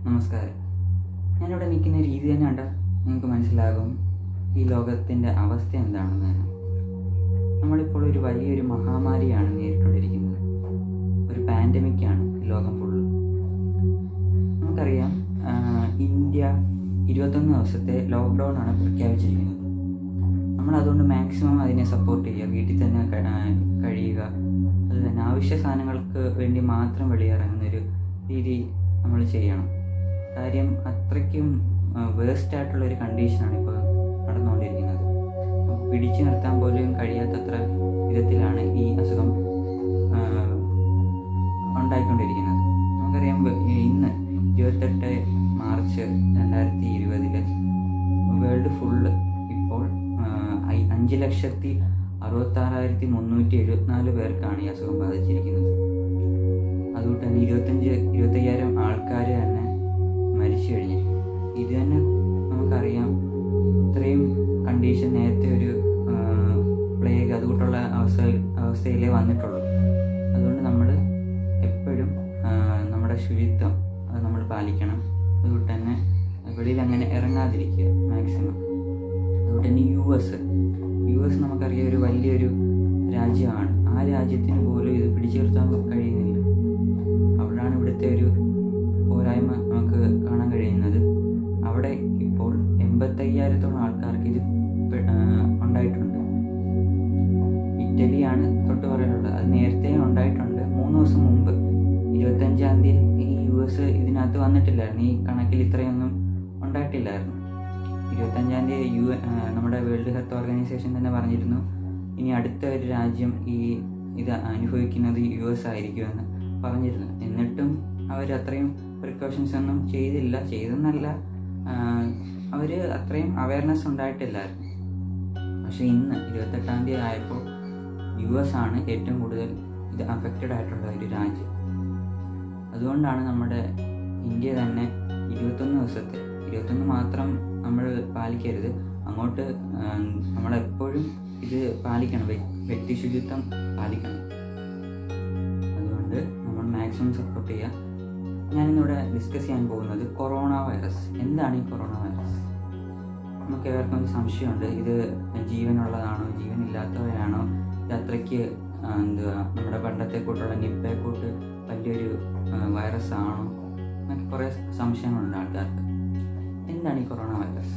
നമസ്കാരം. ഞാനിവിടെ നിൽക്കുന്ന രീതി തന്നെ കണ്ടാൽ നിങ്ങൾക്ക് മനസ്സിലാകും ഈ ലോകത്തിൻ്റെ അവസ്ഥ എന്താണെന്ന് തന്നെ. നമ്മളിപ്പോൾ ഒരു വലിയൊരു മഹാമാരിയാണ് നേരിട്ടുകൊണ്ടിരിക്കുന്നത്. ഒരു പാൻഡമിക്കാണ് ലോകം ഫുള്ള്. നമുക്കറിയാം, ഇന്ത്യ 21 ദിവസത്തെ ലോക്ക്ഡൗൺ ആണ് പ്രഖ്യാപിച്ചിരിക്കുന്നത്. നമ്മളതുകൊണ്ട് മാക്സിമം അതിനെ സപ്പോർട്ട് ചെയ്യുക, വീട്ടിൽ തന്നെ കഴിയുക. അതുതന്നെ ആവശ്യ സാധനങ്ങൾക്ക് വേണ്ടി മാത്രം വെളിയിറങ്ങുന്നൊരു രീതി നമ്മൾ ചെയ്യണം. കാര്യം അത്രയ്ക്കും വേസ്റ്റായിട്ടുള്ളൊരു കണ്ടീഷനാണ് ഇപ്പോൾ നടന്നുകൊണ്ടിരിക്കുന്നത്. പിടിച്ചു നിർത്താൻ പോലും കഴിയാത്തത്ര വിധത്തിലാണ് ഈ അസുഖം ഉണ്ടായിക്കൊണ്ടിരിക്കുന്നത്. നമുക്കറിയാം, ഇന്ന് 28 മാർച്ച് 2020 വേൾഡ് ഫുള്ള് ഇപ്പോൾ 5,66,374 പേർക്കാണ് ഈ അസുഖം ബാധിച്ചിരിക്കുന്നത്. അതുകൊണ്ട് തന്നെ 25,000 ആൾക്കാർ തന്നെ മരിച്ചു കഴിഞ്ഞിരിക്കും. ഇത് തന്നെ നമുക്കറിയാം, ഇത്രയും കണ്ടീഷൻ നേരത്തെ ഒരു പ്ലേഗ് അതുകൊണ്ടുള്ള അവസ്ഥയിലേ വന്നിട്ടുള്ളൂ. അതുകൊണ്ട് നമ്മൾ എപ്പോഴും നമ്മുടെ ശുചിത്വം അത് നമ്മൾ പാലിക്കണം. അതുകൊണ്ട് തന്നെ വെളിയിൽ അങ്ങനെ ഇറങ്ങാതിരിക്കുക മാക്സിമം. അതുകൊണ്ട് തന്നെ യു എസ് നമുക്കറിയാം, ഒരു വലിയൊരു രാജ്യമാണ്. ആ രാജ്യത്തിന് പോലും ഇത് പിടിച്ചു നിർത്താൻ കഴിയുന്നില്ല. അവിടെയാണ് ഇവിടുത്തെ ഒരു പോരായ്മ നമുക്ക് കാണാൻ കഴിയുന്നത്. അവിടെ ഇപ്പോൾ 85,000-ഓളം ആൾക്കാർക്ക് ഇത് ഉണ്ടായിട്ടുണ്ട്. ഇറ്റലിയാണ് തൊട്ട് പറയാനുള്ളത്. അത് നേരത്തെ ഉണ്ടായിട്ടുണ്ട്. 3 ദിവസം മുമ്പ് 25-ാം തീയതി ഈ US ഇതിനകത്ത് വന്നിട്ടില്ലായിരുന്നു. ഈ കണക്കിൽ ഇത്രയൊന്നും ഉണ്ടായിട്ടില്ലായിരുന്നു. 25-ാം തീയതി നമ്മുടെ വേൾഡ് ഹെൽത്ത് ഓർഗനൈസേഷൻ തന്നെ പറഞ്ഞിരുന്നു, ഇനി അടുത്ത ഒരു രാജ്യം ഇത് അനുഭവിക്കുന്നത് US ആയിരിക്കുമെന്ന് പറഞ്ഞിരുന്നു. എന്നിട്ടും അവർ അത്രയും പ്രിക്കോഷൻസ് ഒന്നും ചെയ്തെന്നല്ല, അവർ അത്രയും അവയർനെസ് ഉണ്ടായിട്ടില്ലായിരുന്നു. പക്ഷേ ഇന്ന് 28-ാം തീയതി ആയപ്പോൾ US ആണ് ഏറ്റവും കൂടുതൽ ഇത് അഫക്റ്റഡ് ആയിട്ടുള്ള ഒരു രാജ്യം. അതുകൊണ്ടാണ് നമ്മുടെ ഇന്ത്യ തന്നെ 21 മാത്രം നമ്മൾ പാലിക്കരുത്. അങ്ങോട്ട് നമ്മളെപ്പോഴും ഇത് പാലിക്കണം, വ്യക്തി ശുചിത്വം പാലിക്കണം. അതുകൊണ്ട് നമ്മൾ മാക്സിമം സപ്പോർട്ട് ചെയ്യുക. ഞാനിന്നിവിടെ ഡിസ്കസ് ചെയ്യാൻ പോകുന്നത് കൊറോണ വൈറസ്. എന്താണ് ഈ കൊറോണ വൈറസ്? നമുക്ക് ഏവർക്കും ഒരു സംശയമുണ്ട്, ഇത് ജീവനുള്ളതാണോ ജീവനില്ലാത്തവരാണോ, ഇത് അത്രയ്ക്ക് നമ്മുടെ പണ്ടത്തെ കൂട്ടുള്ള നിപ്പയെ കൂട്ട് വലിയൊരു വൈറസ് ആണോ എന്നൊക്കെ കുറേ സംശയങ്ങളുണ്ട് ആൾക്കാർക്ക്. എന്താണ് ഈ കൊറോണ വൈറസ്?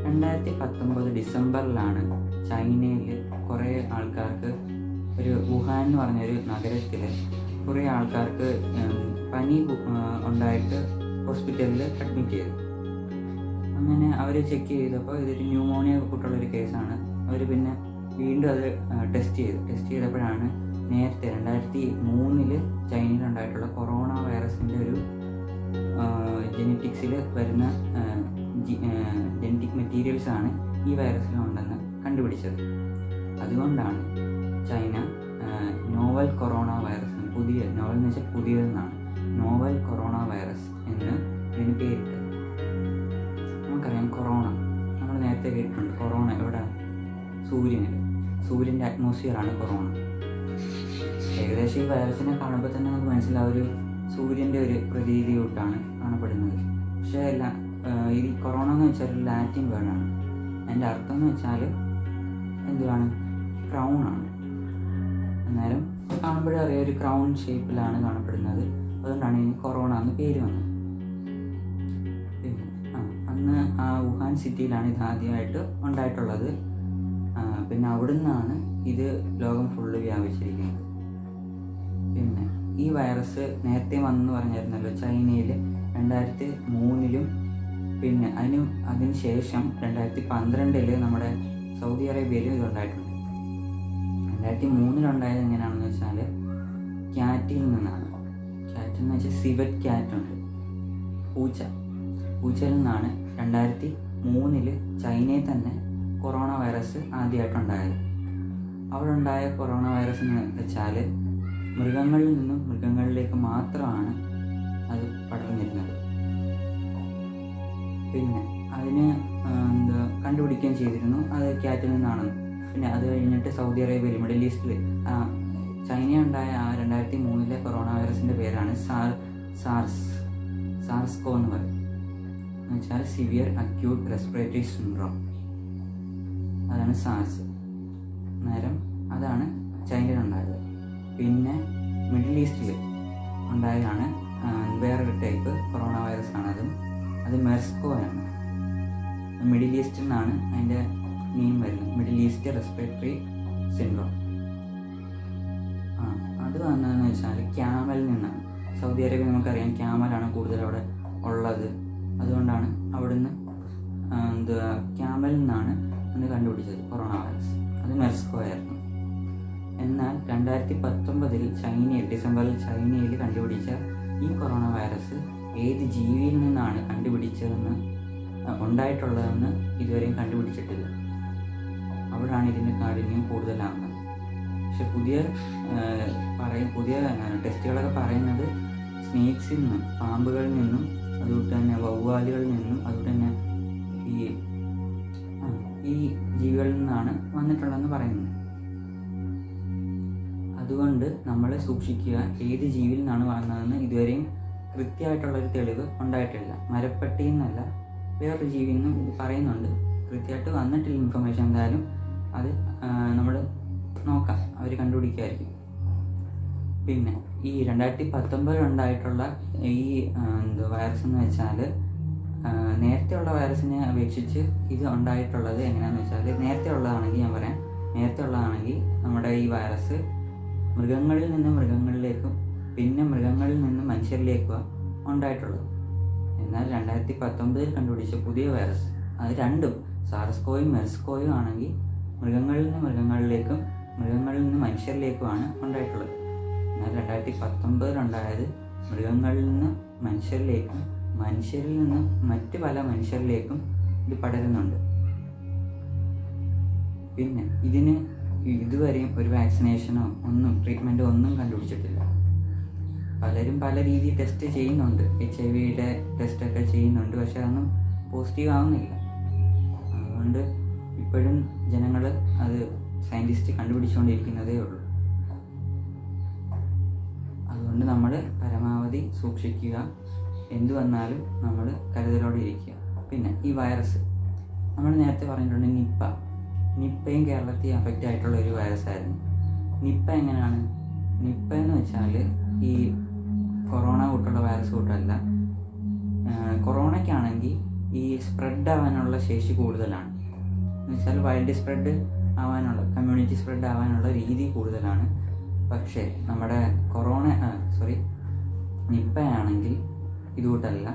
2019 ഡിസംബറിലാണ് ചൈനയിൽ കുറേ ആൾക്കാർക്ക്, ഒരു വുഹാൻ എന്ന് പറഞ്ഞൊരു നഗരത്തിൽ കുറേ ആൾക്കാർക്ക് പനി ഉണ്ടായിട്ട് ഹോസ്പിറ്റലിൽ അഡ്മിറ്റ് ചെയ്തു. അങ്ങനെ അവർ ചെക്ക് ചെയ്തപ്പോൾ ഇതൊരു ന്യൂമോണിയ കൂട്ടുള്ളൊരു കേസാണ്. അവർ പിന്നെ വീണ്ടും അത് ടെസ്റ്റ് ചെയ്തപ്പോഴാണ് നേരത്തെ 2003 ചൈനയിലുണ്ടായിട്ടുള്ള കൊറോണ വൈറസിൻ്റെ ഒരു ജെനറ്റിക്സിൽ വരുന്ന ജെനറ്റിക് മെറ്റീരിയൽസാണ് ഈ വൈറസിലുണ്ടെന്ന് കണ്ടുപിടിച്ചത്. അതുകൊണ്ടാണ് China novel corona virus, novel എന്ന് വെച്ചാൽ പുതിയതെന്നാണ്, നോവൽ കൊറോണ വൈറസ് എന്ന് ഇതിന് പേരിട്ടത്. നമുക്കറിയാം, കൊറോണ നമ്മൾ നേരത്തെ കേട്ടിട്ടുണ്ട്. കൊറോണ എവിടെ? സൂര്യൻ്റെ അറ്റ്മോസ്ഫിയറാണ് കൊറോണ. ഏകദേശം ഈ വൈറസിനെ കാണുമ്പോൾ തന്നെ നമുക്ക് മനസ്സിലാവും, ഒരു സൂര്യൻ്റെ ഒരു പ്രതീതിയോട്ടാണ് കാണപ്പെടുന്നത്. പക്ഷേ ഈ കൊറോണ എന്ന് വെച്ചാൽ ഒരു ലാറ്റിൻ വേർഡാണ്. അതിൻ്റെ അർത്ഥം എന്ന് വെച്ചാൽ എന്തുവാണ്? ക്രൗണാണ്. അന്നേരം കാണുമ്പോഴേ അറിയാം, ഒരു ക്രൗൺ ഷേപ്പിലാണ് കാണപ്പെടുന്നത്. അതുകൊണ്ടാണ് ഇനി കൊറോണ എന്ന് പേര് വന്നത്. പിന്നെ അന്ന് ആ വുഹാൻ സിറ്റിയിലാണ് ഇത് ആദ്യമായിട്ട് ഉണ്ടായിട്ടുള്ളത്. പിന്നെ അവിടെ നിന്നാണ് ഇത് ലോകം ഫുള്ള് വ്യാപിച്ചിരിക്കുന്നത്. പിന്നെ ഈ വൈറസ് നേരത്തെ വന്നെന്ന് പറഞ്ഞായിരുന്നല്ലോ, ചൈനയിൽ 2003 പിന്നെ അതിന് ശേഷം 2012 നമ്മുടെ സൗദി അറേബ്യയിലും ഇതുണ്ടായിട്ടുണ്ട്. 2003 ഉണ്ടായത് എങ്ങനെയാണെന്ന് വെച്ചാൽ, ക്യാറ്റിൽ നിന്നാണ്. ക്യാറ്റ് എന്ന് വെച്ചാൽ സിവറ്റ് ക്യാറ്റുണ്ട്, പൂച്ചയിൽ നിന്നാണ് 2003 ചൈനയിൽ തന്നെ കൊറോണ വൈറസ് ആദ്യമായിട്ടുണ്ടായത്. അവിടെ ഉണ്ടായ കൊറോണ വൈറസ് എന്ന് വെച്ചാൽ മൃഗങ്ങളിൽ നിന്നും മൃഗങ്ങളിലേക്ക് മാത്രമാണ് അത് പടർന്നിരുന്നത്. പിന്നെ അതിന് കണ്ടുപിടിക്കുകയും ചെയ്തിരുന്നു അത് ക്യാറ്റിൽ നിന്നാണെന്ന്. പിന്നെ അത് കഴിഞ്ഞിട്ട് സൗദി അറേബ്യയിൽ, മിഡിൽ ഈസ്റ്റിൽ ചൈന ഉണ്ടായ ആ 2003 കൊറോണ വൈറസിൻ്റെ പേരാണ് സാർസ് സാസ്കോ എന്ന് പറയും. എന്ന് വെച്ചാൽ സിവിയർ അക്യൂട്ട് റെസ്പിറേറ്ററി സിൻഡ്രോം. അതാണ് സാർസ്. നേരം അതാണ് ചൈനയിലുണ്ടായത്. പിന്നെ മിഡിൽ ഈസ്റ്റിൽ ഉണ്ടായതാണ് വേറൊരു ടൈപ്പ് കൊറോണ വൈറസ് ആണ്. അത് മെർസ്കോ ആണ്. മിഡിൽ ഈസ്റ്റിൽ നിന്നാണ് അതിൻ്റെ നെയിം വരുന്നത്, മിഡിൽ ഈസ്റ്റ് റെസ്പിറേറ്ററി സിൻഡ്രോം. അത് വന്നതെന്ന് വെച്ചാൽ ക്യാമലിൽ നിന്നാണ്. സൗദി അറേബ്യ നമുക്കറിയാം, ക്യാമലാണ് കൂടുതൽ അവിടെ ഉള്ളത്. അതുകൊണ്ടാണ് അവിടുന്ന് ക്യാമലിൽ നിന്നാണ് അന്ന് കണ്ടുപിടിച്ചത് കൊറോണ വൈറസ്. അത് മെർസ്കോ ആയിരുന്നു. എന്നാൽ 2019 ഡിസംബറിൽ ചൈനയിൽ കണ്ടുപിടിച്ച ഈ കൊറോണ വൈറസ് ഏത് ജീവിയിൽ നിന്നാണ് കണ്ടുപിടിച്ചതെന്ന് ഉണ്ടായിട്ടുള്ളതെന്ന് ഇതുവരെയും കണ്ടുപിടിച്ചിട്ടില്ല. അവിടാണ് ഇതിൻ്റെ കാഠിന്യം കൂടുതലാകുന്നത്. പക്ഷെ പുതിയ ടെസ്റ്റുകളൊക്കെ പറയുന്നത് സ്നേക്സിൽ നിന്നും, പാമ്പുകളിൽ നിന്നും, അതുകൊണ്ട് തന്നെ വവ്വാലുകളിൽ നിന്നും, അതുകൊണ്ട് തന്നെ ഈ ജീവികളിൽ നിന്നാണ് വന്നിട്ടുള്ളതെന്ന് പറയുന്നത്. അതുകൊണ്ട് നമ്മൾ സൂക്ഷിക്കുക, ഏത് ജീവിയിൽ നിന്നാണ് വന്നതെന്ന് ഇതുവരെയും കൃത്യമായിട്ടുള്ളൊരു തെളിവ് ഉണ്ടായിട്ടില്ല. മരപ്പട്ടിയിൽ നിന്നല്ല, വേറൊരു ജീവിയിൽ നിന്നും ഇത് പറയുന്നുണ്ട്. കൃത്യമായിട്ട് വന്നിട്ടില്ല ഇൻഫർമേഷൻ. എന്തായാലും അത് നമ്മൾ നോക്കാം, അവർ കണ്ടുപിടിക്കുമായിരിക്കും. പിന്നെ ഈ 2019 ഉണ്ടായിട്ടുള്ള ഈ വൈറസ് എന്ന് വെച്ചാൽ നേരത്തെയുള്ള വൈറസിനെ അപേക്ഷിച്ച് ഇത് ഉണ്ടായിട്ടുള്ളത് എങ്ങനെയാണെന്ന് വെച്ചാൽ, നേരത്തെ ഉള്ളതാണെങ്കിൽ നമ്മുടെ ഈ വൈറസ് മൃഗങ്ങളിൽ നിന്ന് മൃഗങ്ങളിലേക്കും പിന്നെ മൃഗങ്ങളിൽ നിന്ന് മനുഷ്യരിലേക്കും ഉണ്ടായിട്ടുള്ളത്. എന്നാൽ 2019 കണ്ടുപിടിച്ച പുതിയ വൈറസ്, അത് രണ്ടും സാർസ്കോയും മെർസ്കോയും ആണെങ്കിൽ മൃഗങ്ങളിൽ നിന്ന് മൃഗങ്ങളിലേക്കും മൃഗങ്ങളിൽ നിന്ന് മനുഷ്യരിലേക്കുമാണ് ഉണ്ടായിട്ടുള്ളത്. എന്നാൽ 2019 ഉണ്ടായത് മൃഗങ്ങളിൽ നിന്ന് മനുഷ്യരിലേക്കും മനുഷ്യരിൽ നിന്ന് മറ്റ് പല മനുഷ്യരിലേക്കും ഇത് പടരുന്നുണ്ട്. പിന്നെ ഇതിന് ഇതുവരെയും ഒരു വാക്സിനേഷനോ ട്രീറ്റ്മെൻറ്റോ ഒന്നും കണ്ടുപിടിച്ചിട്ടില്ല. പലരും പല രീതിയിൽ ടെസ്റ്റ് ചെയ്യുന്നുണ്ട്, HIV ടെസ്റ്റൊക്കെ ചെയ്യുന്നുണ്ട്. പക്ഷെ അതൊന്നും പോസിറ്റീവ് ആവുന്നില്ല. അതുകൊണ്ട് ഇപ്പോഴും ജനങ്ങൾ അത് സയൻറ്റിസ്റ്റ് കണ്ടുപിടിച്ചുകൊണ്ടിരിക്കുന്നതേ ഉള്ളൂ. അതുകൊണ്ട് നമ്മൾ പരമാവധി സൂക്ഷിക്കുക, എന്തു വന്നാലും നമ്മൾ കരുതലോടെ ഇരിക്കുക. പിന്നെ ഈ വൈറസ് നമ്മൾ നേരത്തെ പറഞ്ഞിട്ടുണ്ട്, നിപ്പയും കേരളത്തിൽ അഫക്റ്റ് ആയിട്ടുള്ള ഒരു വൈറസായിരുന്നു. നിപ്പ എങ്ങനെയാണ്? നിപ്പ എന്ന് വെച്ചാൽ ഈ കൊറോണ കൂട്ടുള്ള വൈറസ് കൂട്ടല്ല. കൊറോണയ്ക്കാണെങ്കിൽ ഈ സ്പ്രെഡ് ആവാനുള്ള ശേഷി കൂടുതലാണ്. എന്ന് വെച്ചാൽ വൈൽഡ് സ്പ്രെഡ് ആവാനുള്ള, കമ്മ്യൂണിറ്റി സ്പ്രെഡ് ആവാനുള്ള രീതി കൂടുതലാണ്. പക്ഷേ നമ്മുടെ നിപ്പയാണെങ്കിൽ ഇതുകൂട്ടല്ല.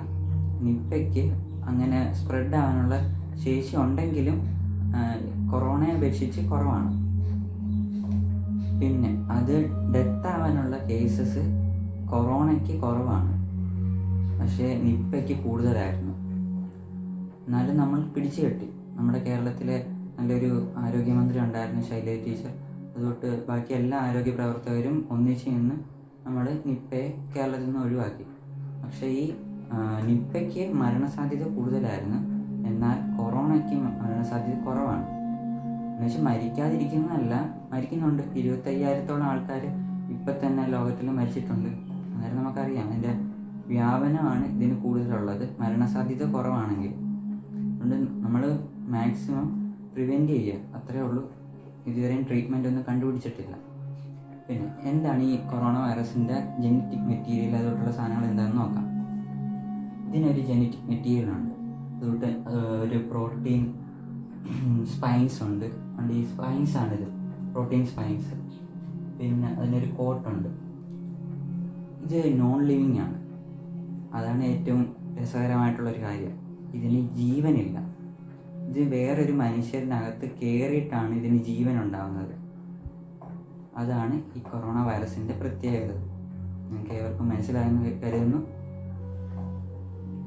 നിപ്പയ്ക്ക് അങ്ങനെ സ്പ്രെഡ് ആവാനുള്ള ശേഷി ഉണ്ടെങ്കിലും കൊറോണയെ അപേക്ഷിച്ച് കുറവാണ്. പിന്നെ അത് ഡെത്ത് ആവാനുള്ള കേസസ് കൊറോണയ്ക്ക് കുറവാണ്, പക്ഷേ നിപ്പയ്ക്ക് കൂടുതലായിരുന്നു. എന്നാലും നമ്മൾ പിടിച്ചു കെട്ടി. നമ്മുടെ കേരളത്തിലെ നല്ലൊരു ആരോഗ്യമന്ത്രി ഉണ്ടായിരുന്നു, ശൈലജ ടീച്ചർ. അതുകൊണ്ട് ബാക്കി എല്ലാ ആരോഗ്യ പ്രവർത്തകരും ഒന്നിച്ച് നിന്ന് നമ്മൾ നിപ്പയെ കേരളത്തിൽ നിന്ന് ഒഴിവാക്കി. പക്ഷേ ഈ നിപ്പയ്ക്ക് മരണസാധ്യത കൂടുതലായിരുന്നു, എന്നാൽ കൊറോണയ്ക്ക് മരണസാധ്യത കുറവാണ്. എന്നുവെച്ചാൽ മരിക്കാതിരിക്കുന്നതല്ല, മരിക്കുന്നുണ്ട്. 25,000-ഓളം ആൾക്കാർ ഇപ്പം തന്നെ ലോകത്തിൽ മരിച്ചിട്ടുണ്ട്. അന്നേരം നമുക്കറിയാം അതിൻ്റെ വ്യാപനമാണ് ഇതിന് കൂടുതലുള്ളത്, മരണസാധ്യത കുറവാണെങ്കിൽ. അതുകൊണ്ട് നമ്മൾ മാക്സിമം പ്രിവെൻറ്റ് ചെയ്യുക, അത്രയേ ഉള്ളൂ. ഇതുവരെയും ട്രീറ്റ്മെൻ്റ് ഒന്നും കണ്ടുപിടിച്ചിട്ടില്ല. പിന്നെ എന്താണ് ഈ കൊറോണ വൈറസിൻ്റെ ജെനറ്റിക് മെറ്റീരിയൽ, അതുകൊണ്ടുള്ള സാധനങ്ങൾ എന്താണെന്ന് നോക്കാം. ഇതിനൊരു ജെനറ്റിക് മെറ്റീരിയലുണ്ട്. അതുകൊണ്ട് ഒരു പ്രോട്ടീൻ സ്പൈൻസ് ഉണ്ട്. ഈ സ്പൈൻസാണിത്, പ്രോട്ടീൻ സ്പൈൻസ്. പിന്നെ അതിനൊരു കോട്ടുണ്ട്. ഇത് നോൺ ലിവിങ് ആണ്. അതാണ് ഏറ്റവും രസകരമായിട്ടുള്ളൊരു കാര്യം. ഇതിന് ജീവനില്ല. ഇത് വേറൊരു മനുഷ്യരിനകത്ത് കയറിയിട്ടാണ് ഇതിന് ജീവൻ ഉണ്ടാകുന്നത്. അതാണ് ഈ കൊറോണ വൈറസിൻ്റെ പ്രത്യേകത. നിങ്ങൾക്ക് ഏവർക്കും മനസ്സിലായെന്ന് കരുതുന്നു.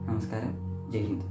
നമസ്കാരം. ജയ് ഹിന്ദ്.